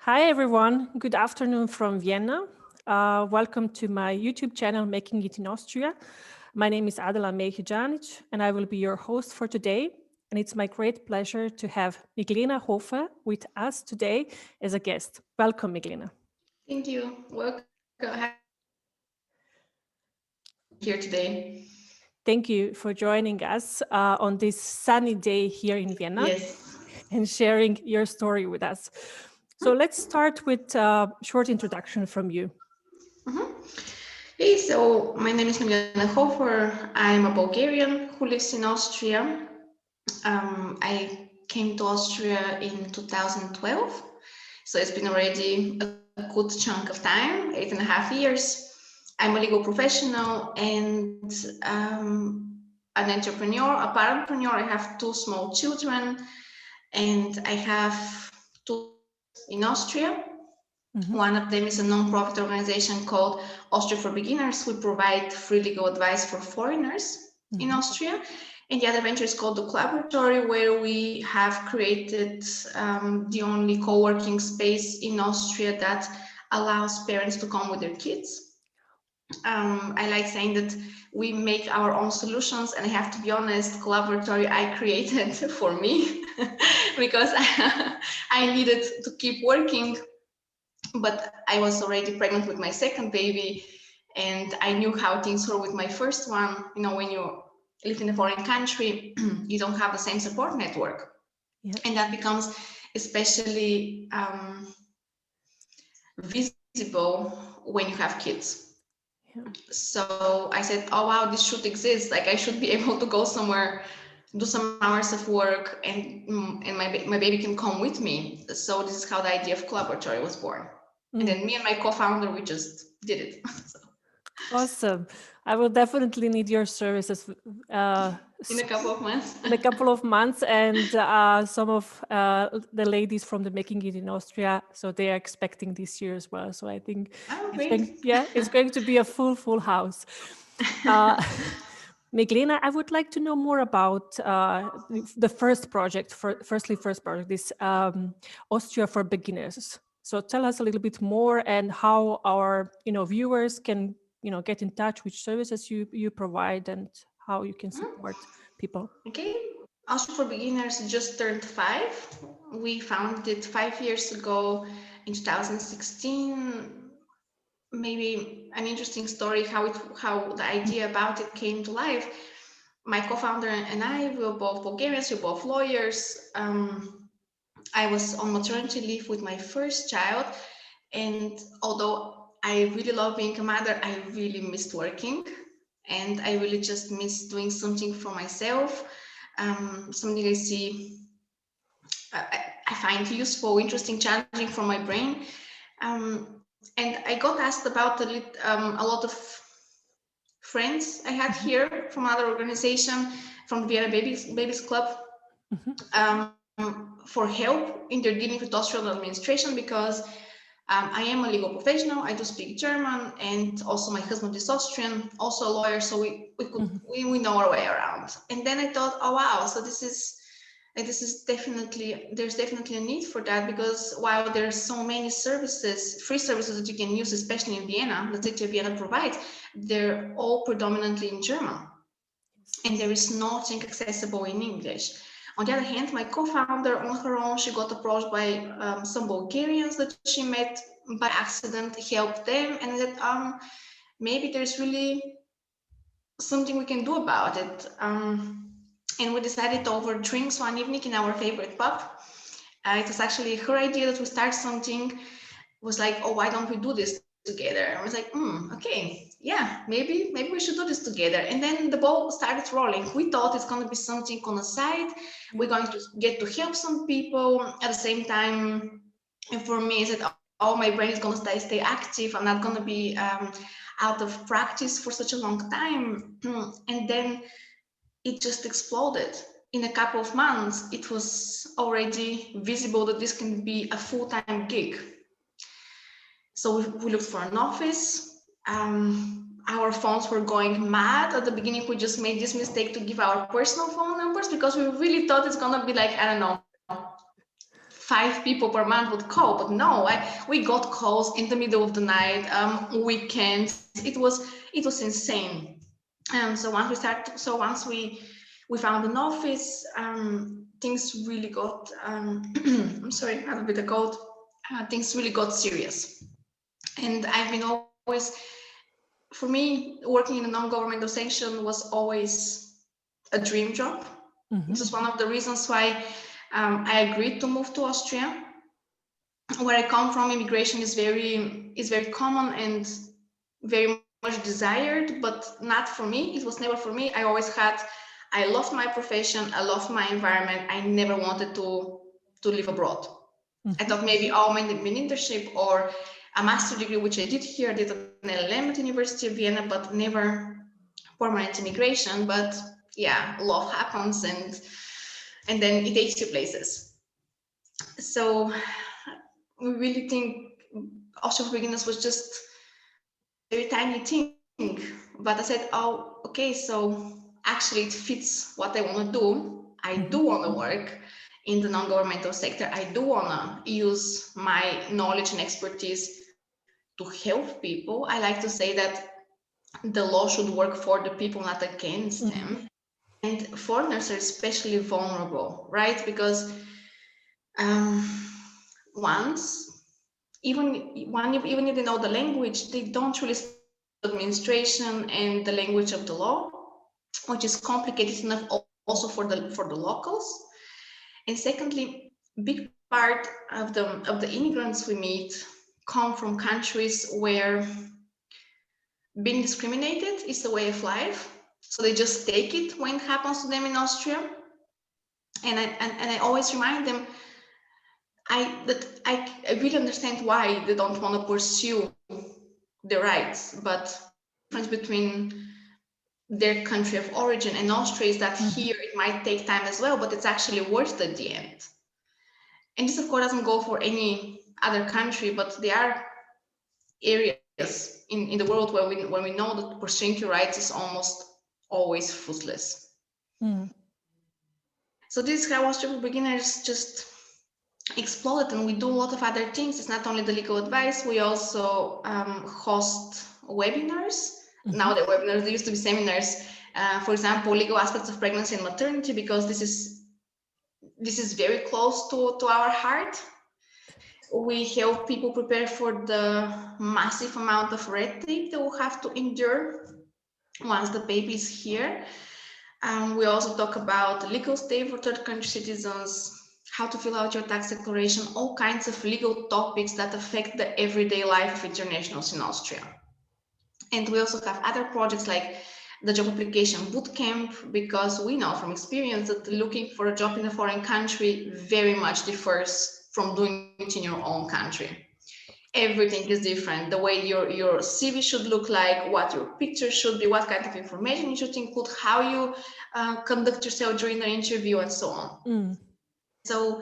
Hi everyone, good afternoon from Vienna. Welcome to my YouTube channel, Making It in Austria. My name is Adela Mejijanic and I will be your host for today. And it's my great pleasure to have Miglena Hofer with us today as a guest. Welcome, Miglena. Thank you. Welcome. Here today. Thank you for joining us on this sunny day here in Vienna Yes. and sharing your story with us. So let's start with a short introduction from you. Hey, so my name is Severina Hofer. I'm a Bulgarian who lives in Austria. I came to Austria in 2012, so it's been already a good chunk of time, 8.5 years. I'm a legal professional and an entrepreneur, a parentpreneur. I have two small children, and I have two in Austria. One of them is a non-profit organization called Austria for Beginners. We provide free legal advice for foreigners in Austria. And the other venture is called the Collaboratory, where we have created the only co-working space in Austria that allows parents to come with their kids. I like saying that we make our own solutions, and I have to be honest, Collaboratory I created for me because I needed to keep working. But I was already pregnant with my second baby, and I knew how things were with my first one. You know, when you live in a foreign country, you don't have the same support network. Yeah. And that becomes especially visible when you have kids. Yeah. So I said, oh, wow, this should exist. Like I should be able to go somewhere, do some hours of work, and my baby can come with me. So this is how the idea of Collaboratory was born. And then me and my co-founder, we just did it. So. Awesome. I will definitely need your services in a couple of months. In a couple of months, and some of the ladies from the Making It in Austria, so they are expecting this year as well. So I think it's going to be a full house. Miglena, I would like to know more about the first project. First project, this Austria for Beginners. So tell us a little bit more and how our viewers can get in touch, which services you provide, and how you can support people. Okay, Austria for Beginners just turned 5. We founded it 5 years ago in 2016. Maybe an interesting story how the idea about it came to life. My co-founder and I, we were both Bulgarians, we were both lawyers. I was on maternity leave with my first child, and although I really love being a mother, I really missed working, and I really just miss doing something for myself, something I see, I find useful, interesting, challenging for my brain. And I got asked about a lot of friends I had here from other organization, from the Vienna Babies Club, for help in their dealing with Austrian administration, because I am a legal professional. I do speak German, and also my husband is Austrian, also a lawyer, so we know our way around. And then I thought, oh wow, so this is definitely, there's definitely a need for that, because while there's so many services, free services that you can use, especially in Vienna, that City of Vienna provides, they're all predominantly in German, and there is nothing accessible in English. On the other hand, my co-founder, on her own, she got approached by some Bulgarians that she met by accident, helped them, and said, maybe there's really something we can do about it. And we decided over drinks one evening in our favorite pub. It was actually her idea that we start something. It was like, oh, why don't we do this together? I was like, okay, yeah, maybe we should do this together. And then the ball started rolling. We thought it's going to be something on the side. We're going to get to help some people at the same time. And for me, I said, oh, my brain is going to stay active. I'm not going to be out of practice for such a long time. And then it just exploded. In a couple of months, it was already visible that this can be a full-time gig. So we looked for an office. Our phones were going mad. At the beginning, we just made this mistake to give our personal phone numbers, because we really thought it's gonna be like, I don't know, 5 people per month would call, but no, we got calls in the middle of the night, weekends. It was insane. So once we found an office, things really got. I'm sorry, I have a bit of cold. Things really got serious, and I've been always, for me, working in a non-governmental section was always a dream job. This is one of the reasons why I agreed to move to Austria. Where I come from, immigration is very common and very much desired, but not for me. It was never for me. I loved my profession, I loved my environment. I never wanted to live abroad. I thought maybe maybe an internship or a master's degree, which I did here. I did an LLM at the University of Vienna, but never permanent immigration. But yeah, love happens, and then it takes you places. So we really think Austria for Beginners was just a very tiny thing. But I said, oh, okay, so actually it fits what I want to do. I do want to work in the non-governmental sector. I do want to use my knowledge and expertise to help people. I like to say that the law should work for the people, not against them. And foreigners are especially vulnerable, right? Because even if they know the language, they don't really speak the administration and the language of the law, which is complicated enough also for the locals. And secondly, big part of the immigrants we meet come from countries where being discriminated is a way of life. So they just take it when it happens to them in Austria. And I always remind them I really understand why they don't want to pursue their rights, but the difference between their country of origin and Austria is that here it might take time as well, but it's actually worth it at the end. And this, of course, doesn't go for any other country, but there are areas in the world where we know that pursuing your rights is almost always fruitless. So this is how Austria for Beginners just exploded, and we do a lot of other things. It's not only the legal advice, we also host webinars. Now they're webinars, they used to be seminars. For example, legal aspects of pregnancy and maternity, because this is very close to our heart. We help people prepare for the massive amount of red tape they will have to endure once the baby is here. We also talk about legal stay for third country citizens, how to fill out your tax declaration, all kinds of legal topics that affect the everyday life of internationals in Austria. And we also have other projects like the job application bootcamp, because we know from experience that looking for a job in a foreign country very much differs from doing it in your own country. Everything is different. The way your CV should look like, what your picture should be, what kind of information you should include, how you conduct yourself during the interview, and so on. So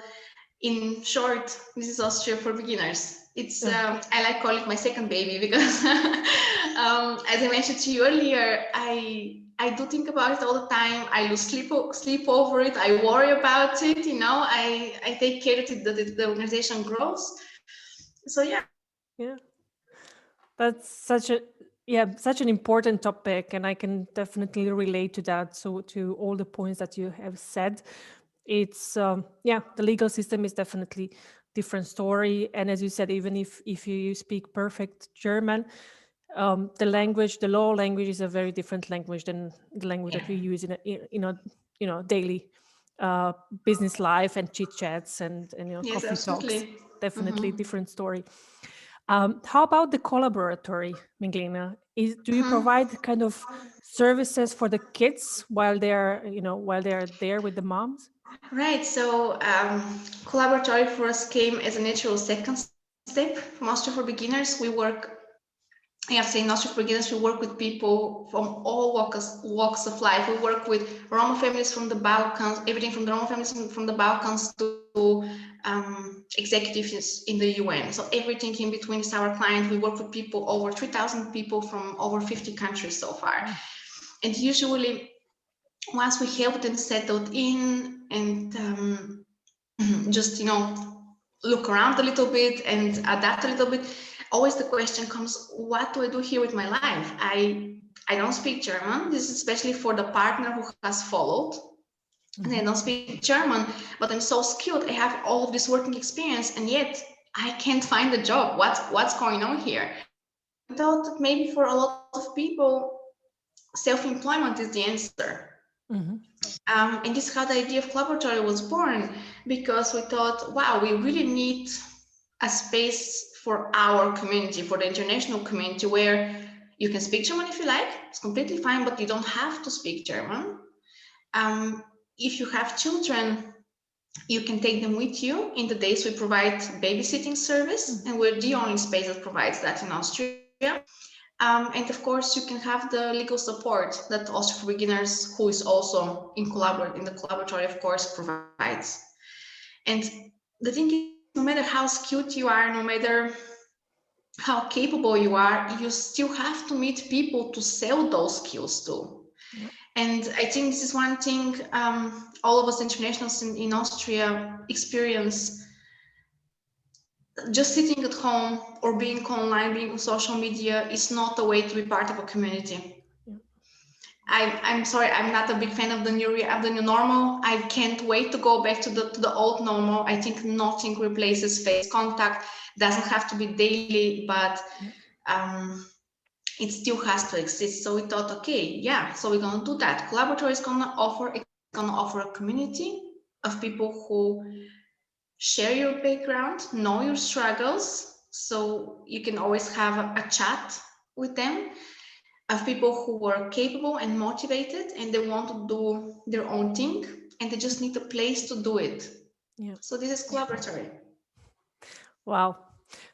in short, this is Austria for Beginners. It's I like calling it my second baby, because as I mentioned to you earlier, I do think about it all the time. I lose sleep over it. I worry about it. I take care that the organization grows. So yeah. That's such an important topic, and I can definitely relate to that. So to all the points that you have said, it's the legal system is definitely different story. And as you said, even if you speak perfect German, the law language is a very different language than the language that we use in a daily business life and chit chats and yes, coffee absolutely. talks. Definitely different story. How about the Collaboratory, Miglena? Do you provide kind of services for the kids while they're there with the moms? Right. So Collaboratory for us came as a natural second step from Austria for Beginners. We work. I have to say, in Austria for Beginners, we work with people from all walks of life. We work with Roma families from the Balkans, everything from the Roma families from the Balkans to executives in the UN. So everything in between is our client. We work with people, over 3,000 people from over 50 countries so far. And usually, once we help them settle in and just, look around a little bit and adapt a little bit, always the question comes, what do I do here with my life? I don't speak German. This is especially for the partner who has followed. And I don't speak German, but I'm so skilled. I have all of this working experience, and yet I can't find a job. What's going on here? I thought that maybe for a lot of people, self-employment is the answer. And this is how the idea of Collaboratory was born, because we thought, wow, we really need a space for our community, for the international community, where you can speak German if you like. It's completely fine, but you don't have to speak German. If you have children, you can take them with you. In the days we provide babysitting service, and we're the only space that provides that in Austria. And of course, you can have the legal support that Austria for Beginners, who is also in the Collaboratory, of course, provides. And the thing is, no matter how skilled you are, no matter how capable you are, you still have to meet people to sell those skills to. And I think this is one thing all of us internationals in Austria experience. Just sitting at home or being online, being on social media is not a way to be part of a community. I'm sorry, I'm not a big fan of the new normal. I can't wait to go back to the old normal. I think nothing replaces face contact. Doesn't have to be daily, but it still has to exist. So we thought, okay, yeah, so we're gonna do that. Collaboratory is gonna offer a community of people who share your background, know your struggles, so you can always have a chat with them, of people who are capable and motivated, and they want to do their own thing, and they just need a place to do it. So this is Collaboratory. Wow.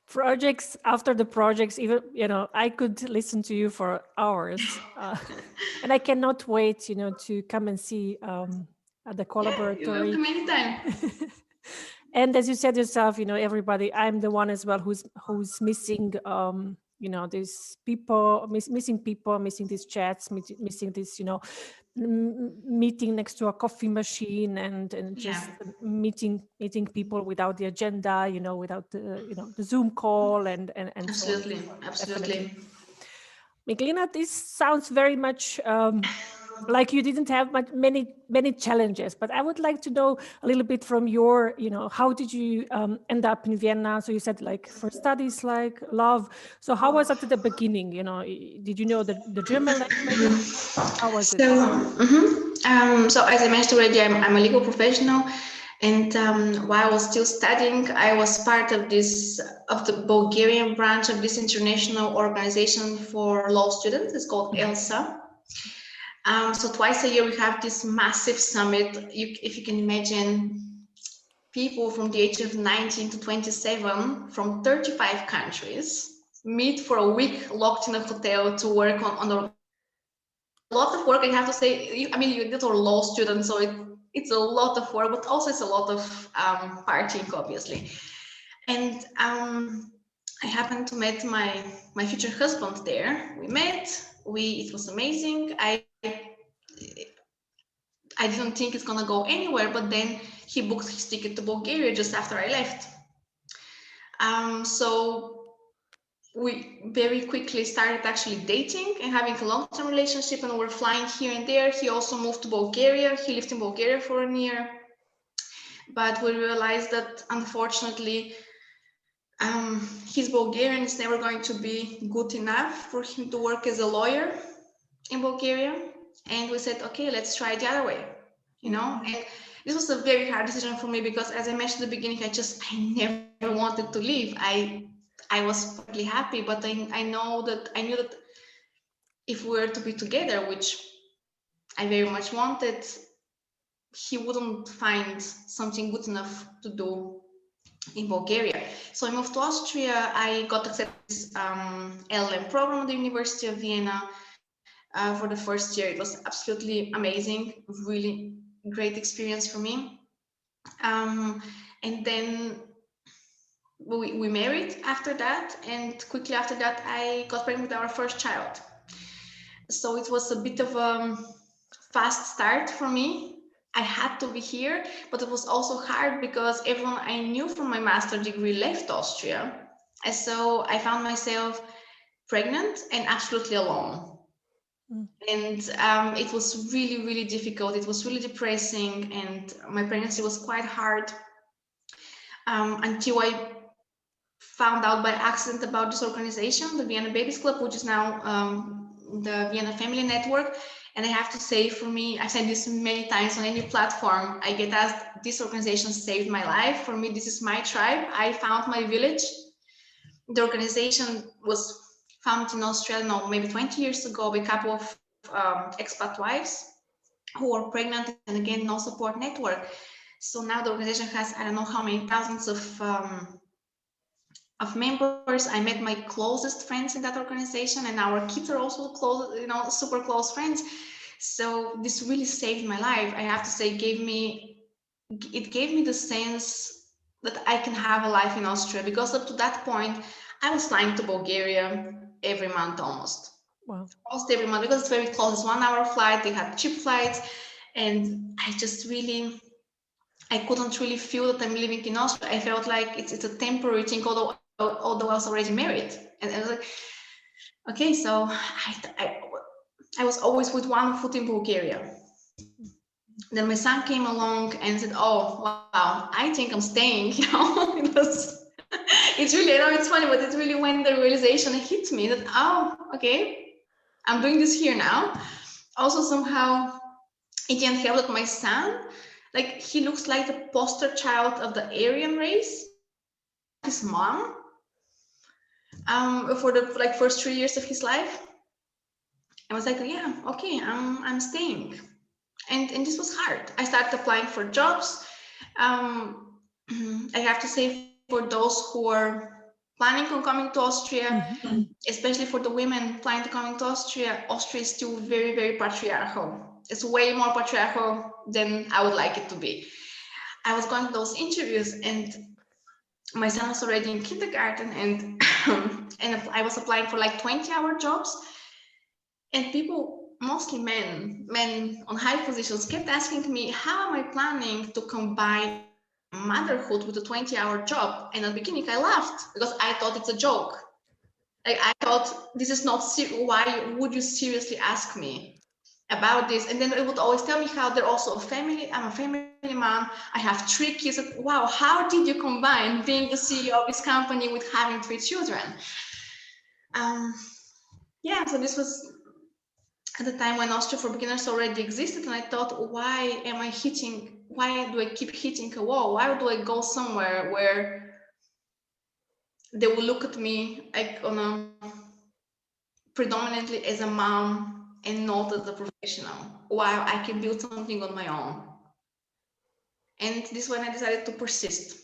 Projects after the projects, even, I could listen to you for hours. And I cannot wait, to come and see at the Collaboratory. You're welcome anytime. And as you said yourself, everybody, I'm the one as well who's missing, these people, missing these chats, missing this, meeting next to a coffee machine and just meeting people without the agenda, without the Zoom call and absolutely, so on. Absolutely. Miglena, this sounds very much like you didn't have many challenges, but I would like to know a little bit from your, how did you end up in Vienna? So you said like for studies, like love. So how was it at the beginning? Did you know the German language? How was it? So as I mentioned already, I'm a legal professional. And while I was still studying, I was part of the Bulgarian branch of this international organization for law students. It's called ELSA. So twice a year we have this massive summit. If you can imagine, people from the age of 19 to 27 from 35 countries meet for a week locked in a hotel to work on a lot of work. I have to say, these are law students, so it's a lot of work, but also it's a lot of partying, obviously. And I happened to meet my future husband there. We met. It was amazing. I didn't think it's gonna go anywhere, but then he booked his ticket to Bulgaria just after I left. So we very quickly started actually dating and having a long-term relationship, and we're flying here and there. He also moved to Bulgaria. He lived in Bulgaria for a year, but we realized that unfortunately his Bulgarian is never going to be good enough for him to work as a lawyer in Bulgaria. And we said, okay, let's try the other way, and this was a very hard decision for me, because as I mentioned at the beginning, I never wanted to leave. I was perfectly happy, but I knew that if we were to be together, which I very much wanted, he wouldn't find something good enough to do in Bulgaria. So I moved to Austria. I got accepted to this LLM program at the University of Vienna. For the first year, it was absolutely amazing, really great experience for me. And then we married after that, and quickly after that, I got pregnant with our first child. So it was a bit of a fast start for me. I had to be here, but it was also hard because everyone I knew from my master's degree left Austria. And so I found myself pregnant and absolutely alone. And it was really, really difficult. It was really depressing, and my pregnancy was quite hard until I found out by accident about this organization, the Vienna Babies Club, which is now the Vienna Family Network. And I have to say, for me, I've said this many times on any platform, I get asked, this organization saved my life. For me, this is my tribe. I found my village. The organization was founded in Australia, maybe 20 years ago, by a couple of expat wives who were pregnant, and again, no support network. So now the organization has, I don't know how many thousands of members. I met my closest friends in that organization, and our kids are also close, super close friends. So this really saved my life. I have to say, it gave me the sense that I can have a life in Austria, because up to that point, I was flying to Bulgaria every month almost. Wow. Almost every month, because it's very close. It's 1 hour flight. They had cheap flights, and I couldn't really feel that I'm living in Austria. I felt like it's a temporary thing, although I was already married. And I was like, okay, so I was always with one foot in Bulgaria. Then my son came along and said, oh, wow, I think I'm staying, it's really, it's funny, but it's really when the realization hit me that, oh, okay, I'm doing this here now. Also, somehow, it didn't help that my son, like, he looks like the poster child of the Aryan race. His mom, for the first 3 years of his life. I was like, yeah, okay, I'm staying. And this was hard. I started applying for jobs. I have to say, for those who are planning on coming to Austria, especially for the women planning to come to Austria, Austria is still very, very patriarchal. It's way more patriarchal than I would like it to be. I was going to those interviews, and my son was already in kindergarten, and and I was applying for 20-hour jobs, and people, mostly men on high positions, kept asking me, how am I planning to combine motherhood with a 20-hour job? And at the beginning I laughed because I thought it's a joke. I thought, this is not why would you seriously ask me about this? And then it would always tell me how they're also a family. I'm a family man. I have 3 kids. Wow, how did you combine being the CEO of this company with having 3 children? Yeah, so this was at the time when Austria for Beginners already existed, and I thought, why do I keep hitting a wall? Why do I go somewhere where they will look at me predominantly as a mom and not as a professional, while I can build something on my own? And this is when I decided to persist.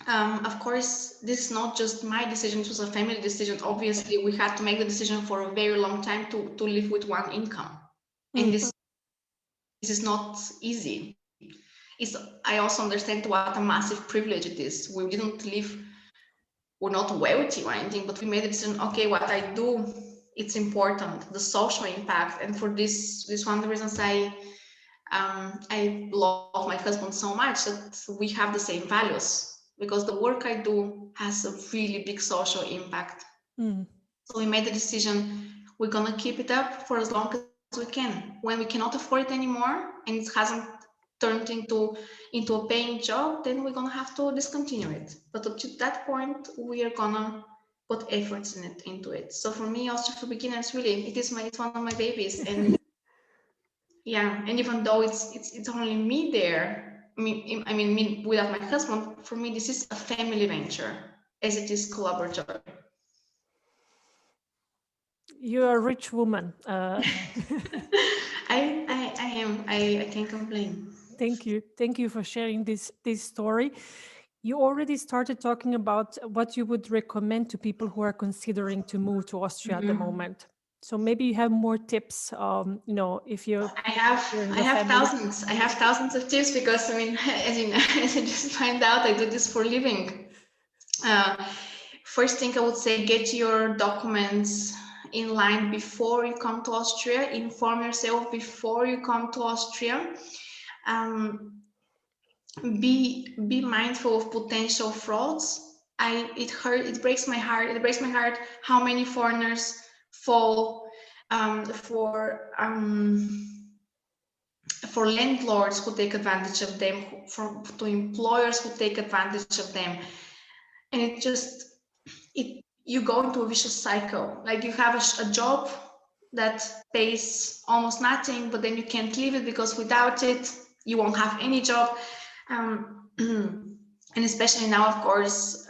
Of course, this is not just my decision, it was a family decision. Obviously, we had to make the decision for a very long time to live with one income. And this is not easy. I also understand what a massive privilege it is. We're not wealthy or anything, but we made the decision, okay, what I do, it's important, the social impact. And for this one of the reasons I love my husband so much, that we have the same values, because the work I do has a really big social impact. So we made the decision, we're gonna keep it up for as long as we can. When we cannot afford it anymore and it hasn't turned into a paying job, then we're gonna have to discontinue it. But up to that point, we are gonna put efforts into it. So for me, Austria for Beginners, really, it's one of my babies. And yeah, and even though it's only me there, I mean me without my husband, for me this is a family venture, as it is Collaboratory. You're a rich woman. I am. I can't complain. Thank you for sharing this story. You already started talking about what you would recommend to people who are considering to move to Austria at the moment. So maybe you have more tips. If you I have thousands. I have thousands of tips, because I mean, as I just find out, I do this for a living. First thing I would say, get your documents in line before you come to Austria. Inform yourself before you come to Austria. Be mindful of potential frauds. It breaks my heart. It breaks my heart how many foreigners fall for landlords who take advantage of them, to employers who take advantage of them, and you go into a vicious cycle. Like you have a job that pays almost nothing, but then you can't leave it because without it you won't have any job. And especially now, of course,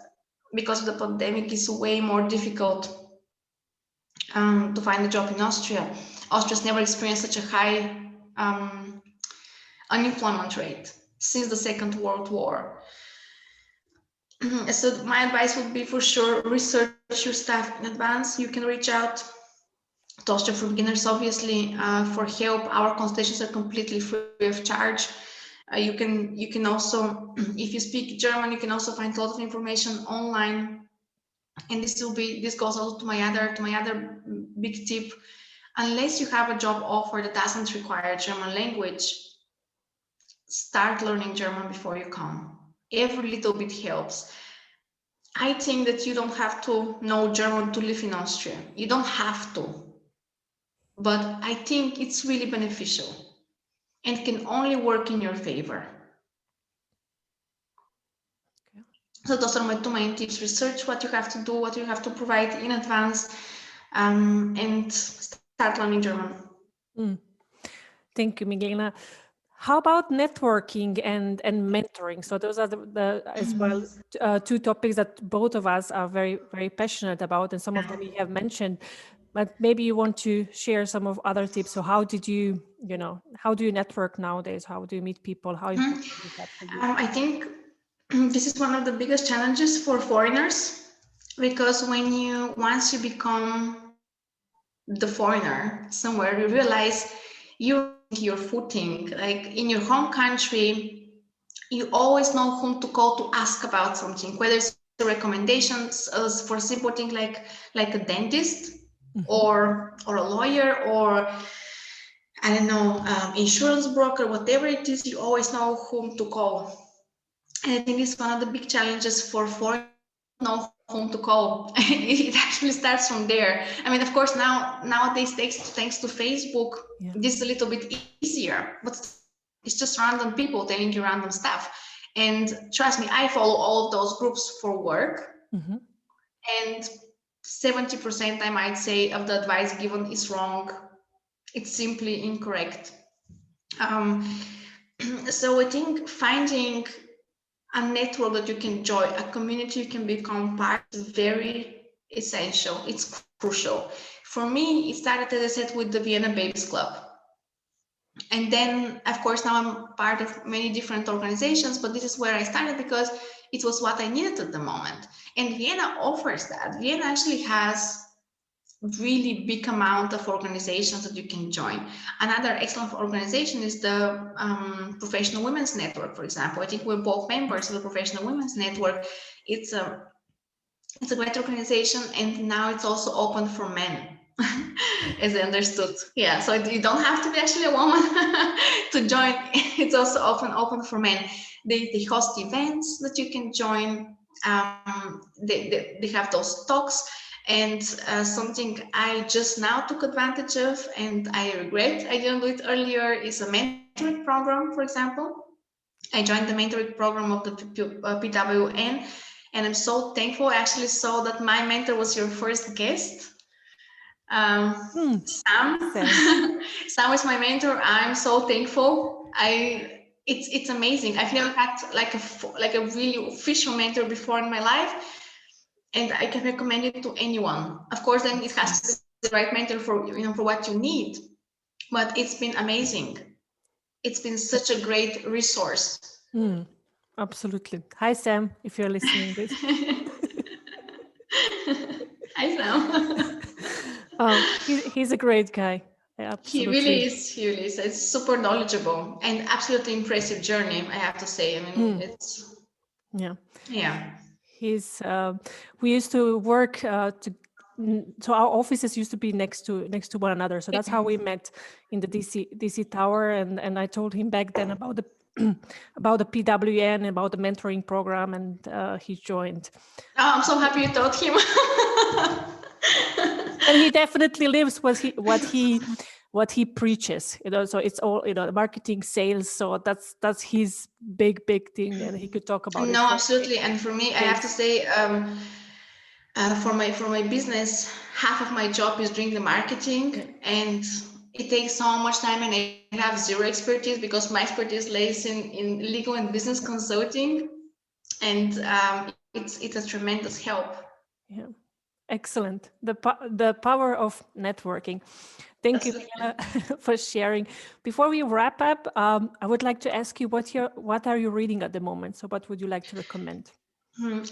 because of the pandemic, it's way more difficult to find a job in Austria. Austria's never experienced such a high unemployment rate since the Second World War. So my advice would be, for sure, research your stuff in advance. You can reach out to Austria for Beginners, obviously, for help. Our consultations are completely free of charge. You can also, if you speak German, you can also find a lot of information online. And this goes also to my other big tip. Unless you have a job offer that doesn't require German language, start learning German before you come. Every little bit helps. I think that you don't have to know German to live in Austria. You don't have to. But I think it's really beneficial and can only work in your favor. Okay. So those are my two main tips. Research what you have to do, what you have to provide in advance, and start learning German. Thank you, Miglena. How about networking and mentoring? So those are as well two topics that both of us are very, very passionate about, and some of them you have mentioned. But maybe you want to share some of other tips. So how do you network nowadays? How do you meet people? How important is that for you? I think this is one of the biggest challenges for foreigners, because once you become the foreigner somewhere, you realize your footing. Like in your home country, you always know whom to call to ask about something, whether it's recommendations for simple thing like a dentist, or a lawyer, or I don't know, insurance broker, whatever it is, you always know whom to call. And I think it's one of the big challenges for foreigners, know whom to call. It actually starts from there. I mean, of course, nowadays, thanks to Facebook, this is a little bit easier, but it's just random people telling you random stuff. And trust me, I follow all of those groups for work. And 70%, I might say, of the advice given is wrong. It's simply incorrect. So I think finding a network that you can join, a community you can become part, is very essential. It's crucial. For me, it started, as I said, with the Vienna Babies Club. And then, of course, now I'm part of many different organizations, but this is where I started because it was what I needed at the moment. And Vienna offers that. Vienna actually has really big amount of organizations that you can join. Another excellent organization is the Professional Women's Network, for example. I think we're both members of the Professional Women's Network. It's a great organization, and now it's also open for men, as I understood. Yeah, so you don't have to be actually a woman to join. It's also open for men. They host events that you can join. They have those talks. And something I just now took advantage of, and I regret I didn't do it earlier, is a mentoring program, for example. I joined the mentoring program of the PWN, and I'm so thankful. I actually saw that my mentor was your first guest. Sam. Sam is my mentor. I'm so thankful. It's amazing. I've never had like a really official mentor before in my life. And I can recommend it to anyone. Of course, then it has to be the right mentor for what you need. But it's been amazing. It's been such a great resource. Absolutely. Hi, Sam, if you're listening to this. Hi, Sam. He's a great guy. Absolutely. He really is. It's super knowledgeable and absolutely impressive journey, I have to say. I mean, yeah. Yeah. We used to work so our offices used to be next to one another. So that's how we met in the DC Tower. And I told him back then about the about the PWN, about the mentoring program, and he joined. Oh, I'm so happy you told him. And he definitely lives what he preaches, so it's all, marketing, sales. So that's his big thing, and he could talk about it. No, absolutely. And for me, I have to say, for my business, half of my job is doing the marketing, and it takes so much time, and I have zero expertise because my expertise lays in legal and business consulting, and it's a tremendous help. Yeah. Excellent. The power of networking. Thank you, Miglena, for sharing. Before we wrap up, I would like to ask you what are you reading at the moment? So what would you like to recommend?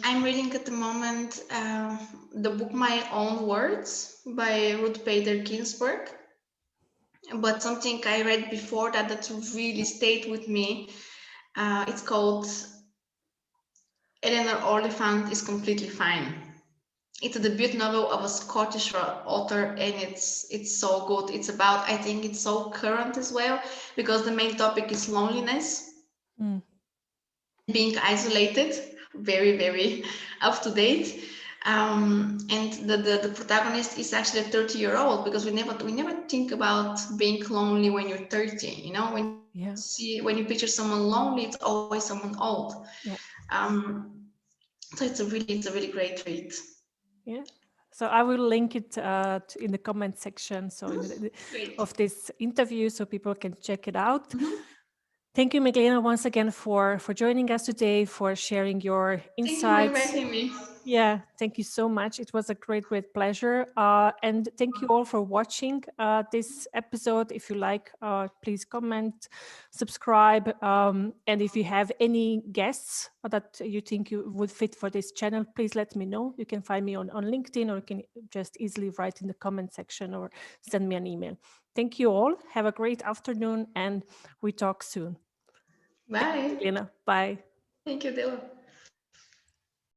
I'm reading at the moment the book My Own Words by Ruth Bader Ginsburg. But something I read before that really stayed with me. It's called Eleanor Oliphant is Completely Fine. It's a debut novel of a Scottish author, and it's so good. It's about, I think it's so current as well, because the main topic is loneliness, being isolated, very, very up to date. And the protagonist is actually a 30-year-old, because we never think about being lonely when you're 30. When you picture someone lonely, it's always someone old. Yeah. So it's a really great read. Yeah. So I will link it in the comment section of this interview, so people can check it out. Thank you, Miglena, once again for joining us today, for sharing your insights. Thank you for inviting me. Yeah, thank you so much. It was a great pleasure. And thank you all for watching this episode. If you like, please comment, subscribe. And if you have any guests that you think you would fit for this channel, please let me know. You can find me on LinkedIn, or you can just easily write in the comment section or send me an email. Thank you all. Have a great afternoon, and we talk soon. Bye. Thank you, Miglena. Bye. Thank you, Dela.